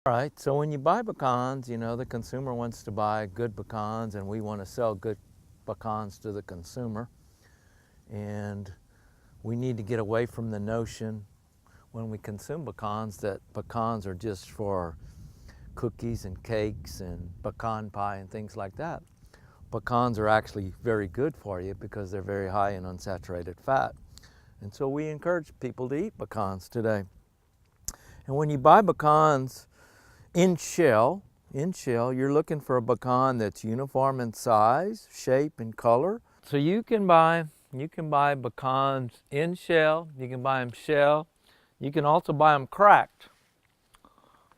right, so when you buy pecans, you know, the consumer wants to buy good pecans, and we want to sell good pecans to the consumer. And we need to get away from the notion when we consume pecans that pecans are just for cookies and cakes and pecan pie and things like that. Pecans are actually very good for you because they're very high in unsaturated fat. And so we encourage people to eat pecans today. And when you buy pecans in shell, you're looking for a pecan that's uniform in size, shape, and color. So you can buy pecans in shell, you can buy them shell, you can also buy them cracked,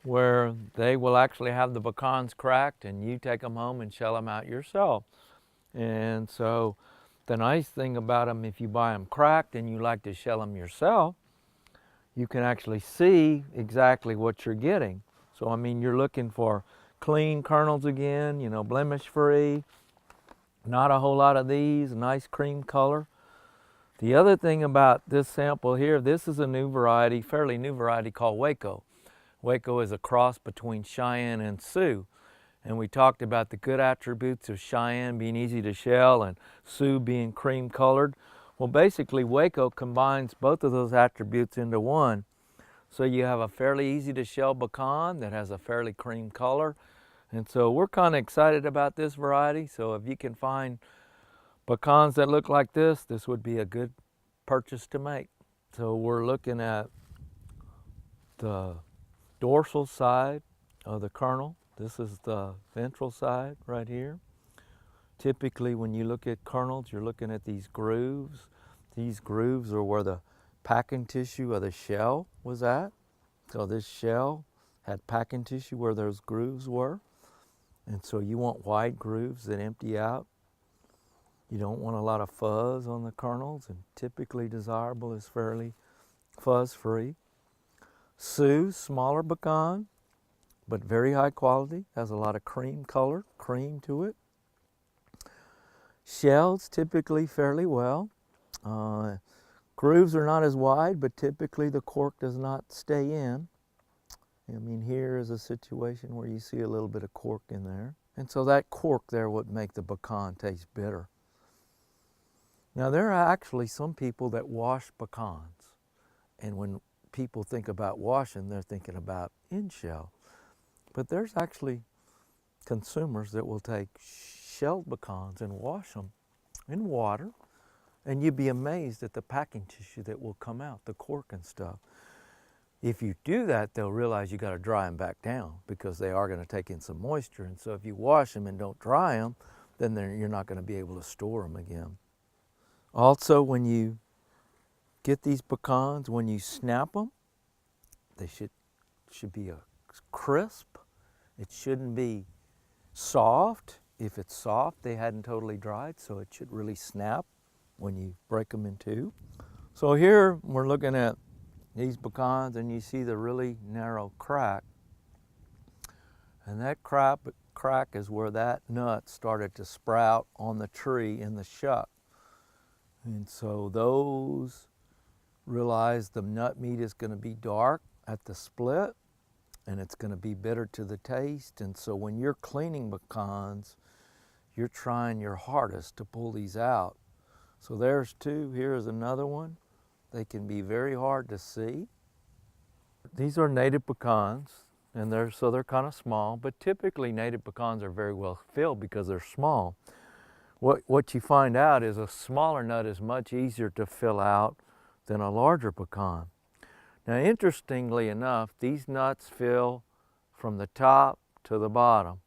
where they will actually have the pecans cracked and you take them home and shell them out yourself. And so the nice thing about them, if you buy them cracked and you like to shell them yourself, you can actually see exactly what you're getting. So I mean, you're looking for clean kernels again, you know, blemish free, not a whole lot of these, nice cream color. The other thing about this sample here, this is a new variety, fairly new variety called Waco. Waco is a cross between Cheyenne and Sioux. And we talked about the good attributes of Cheyenne being easy to shell and Sioux being cream colored. Well, basically Waco combines both of those attributes into one. So you have a fairly easy to shell pecan that has a fairly cream color. And so we're kind of excited about this variety. So if you can find pecans that look like this would be a good purchase to make. So we're looking at the dorsal side of the kernel. This is the ventral side right here. Typically when you look at kernels, you're looking at these grooves. These grooves are where the packing tissue of the shell was at. So this shell had packing tissue where those grooves were. And so you want wide grooves that empty out. You don't want a lot of fuzz on the kernels, and typically desirable is fairly fuzz-free. Sioux, smaller pecan, but very high quality, has a lot of cream color, cream to it. Shells typically fairly well. Grooves are not as wide, but typically the cork does not stay in. I mean, here is a situation where you see a little bit of cork in there. And so that cork there would make the pecan taste bitter. Now, there are actually some people that wash pecans. And when people think about washing, they're thinking about in shell. But there's actually consumers that will take shelled pecans and wash them in water. And you'd be amazed at the packing tissue that will come out, the cork and stuff. If you do that, they'll realize you got to dry them back down because they are going to take in some moisture. And so if you wash them and don't dry them, then you're not going to be able to store them again. Also, when you get these pecans, when you snap them, they should be crisp. It shouldn't be soft. If it's soft, they hadn't totally dried, so it should really snap when you break them in two. So here we're looking at these pecans, and you see the really narrow crack. And that crack is where that nut started to sprout on the tree in the shuck. And so those realize the nut meat is going to be dark at the split, and it's going to be bitter to the taste. And so when you're cleaning pecans, you're trying your hardest to pull these out. So there's two. Here's another one. They can be very hard to see. These are native pecans, and they're kind of small, but typically native pecans are very well filled because they're small. What you find out is a smaller nut is much easier to fill out than a larger pecan. Now, interestingly enough, these nuts fill from the top to the bottom.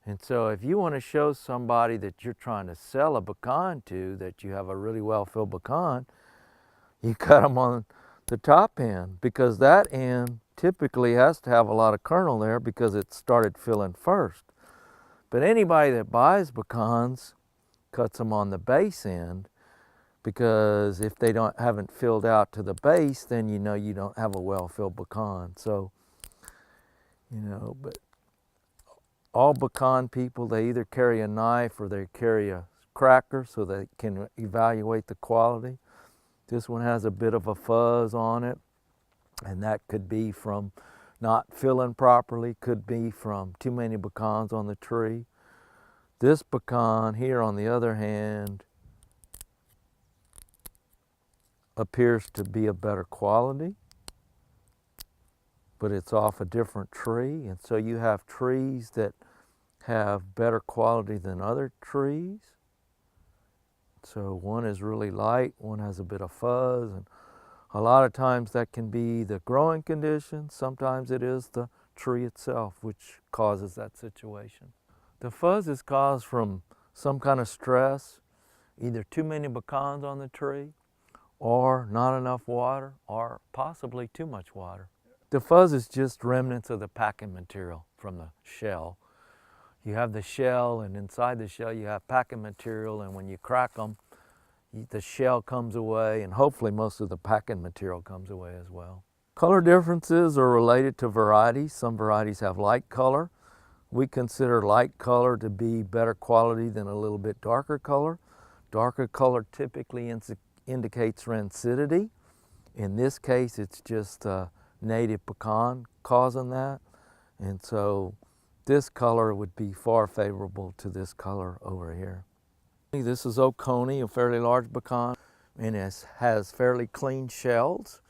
And so if you want to show somebody that you're trying to sell a pecan to, that you have a really well-filled pecan, you cut them on the top end, because that end typically has to have a lot of kernel there because it started filling first. But anybody that buys pecans cuts them on the base end, because if they haven't filled out to the base, then you know you don't have a well-filled pecan. So, you know, but all pecan people, they either carry a knife or they carry a cracker so they can evaluate the quality. This one has a bit of a fuzz on it, and that could be from not filling properly, could be from too many pecans on the tree. This pecan here, on the other hand, appears to be of better quality, but it's off a different tree. And so you have trees that have better quality than other trees. So one is really light, one has a bit of fuzz, and a lot of times that can be the growing conditions. Sometimes it is the tree itself which causes that situation. The fuzz is caused from some kind of stress, either too many pecans on the tree, or not enough water, or possibly too much water. The fuzz is just remnants of the packing material from the shell. You have the shell, and inside the shell you have packing material, and when you crack them, the shell comes away, and hopefully most of the packing material comes away as well. Color differences are related to varieties. Some varieties have light color. We consider light color to be better quality than a little bit darker color. Darker color typically indicates rancidity. In this case, it's just a native pecan causing that. And so this color would be far favorable to this color over here. This is Oconee, a fairly large pecan, and it has fairly clean shells.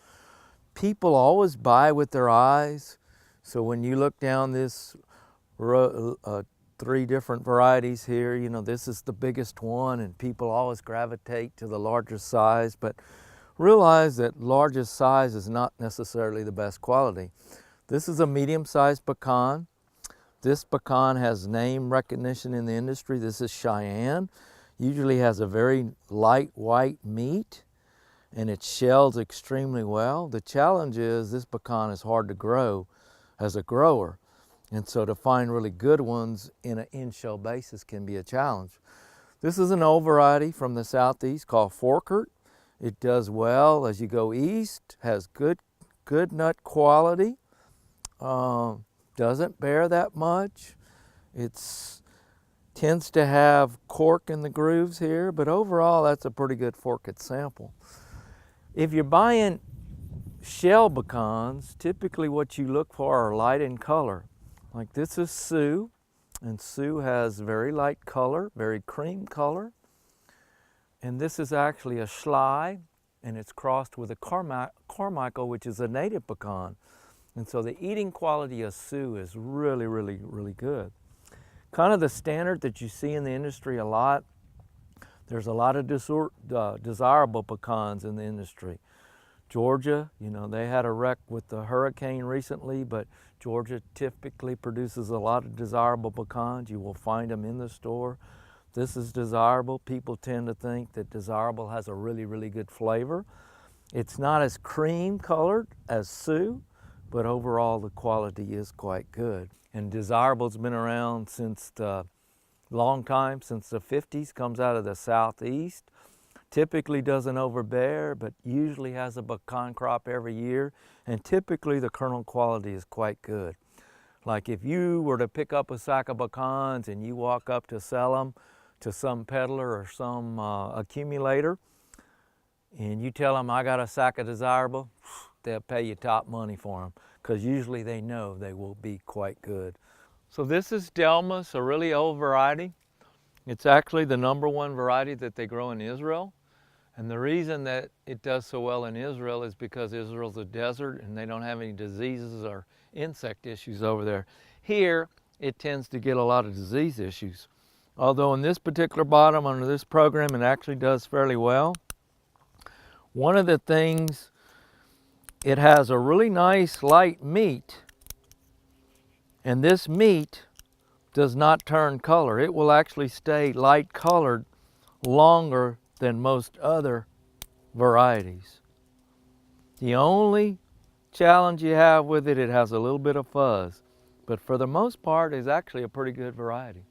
People always buy with their eyes. So when you look down this row, 3 different varieties here, you know, this is the biggest one, and people always gravitate to the larger size, but realize that largest size is not necessarily the best quality. This is a medium-sized pecan. This pecan has name recognition in the industry. This is Cheyenne. Usually has a very light white meat, and it shells extremely well. The challenge is this pecan is hard to grow as a grower, and so to find really good ones in an in-shell basis can be a challenge. This is an old variety from the southeast called Forkert. It does well as you go east, has good nut quality, doesn't bear that much. It tends to have cork in the grooves here, but overall that's a pretty good Forkert sample. If you're buying shell pecans, typically what you look for are light in color. Like this is Sioux, and Sioux has very light color, very cream color. And this is actually a Schley, and it's crossed with a Carmichael, which is a native pecan. And so the eating quality of Sioux is really, really, really good. Kind of the standard that you see in the industry a lot. There's a lot of desirable pecans in the industry. Georgia, you know, they had a wreck with the hurricane recently, but Georgia typically produces a lot of desirable pecans. You will find them in the store. This is desirable. People tend to think that desirable has a really, really good flavor. It's not as cream colored as Sioux, but overall the quality is quite good. And desirable's been around since the long time, since the 50s, comes out of the southeast. Typically doesn't overbear, but usually has a pecan crop every year, and typically the kernel quality is quite good. Like if you were to pick up a sack of pecans and you walk up to sell them to some peddler or some accumulator, and you tell them, I got a sack of desirable, they'll pay you top money for them, because usually they know they will be quite good. So this is Delmas, a really old variety. It's actually the #1 variety that they grow in Israel. And the reason that it does so well in Israel is because Israel's a desert and they don't have any diseases or insect issues over there. Here, it tends to get a lot of disease issues. Although in this particular bottom under this program, it actually does fairly well. One of the things, it has a really nice light meat, and this meat does not turn color. It will actually stay light colored longer than most other varieties. The only challenge you have with it, it has a little bit of fuzz, but for the most part, it's actually a pretty good variety.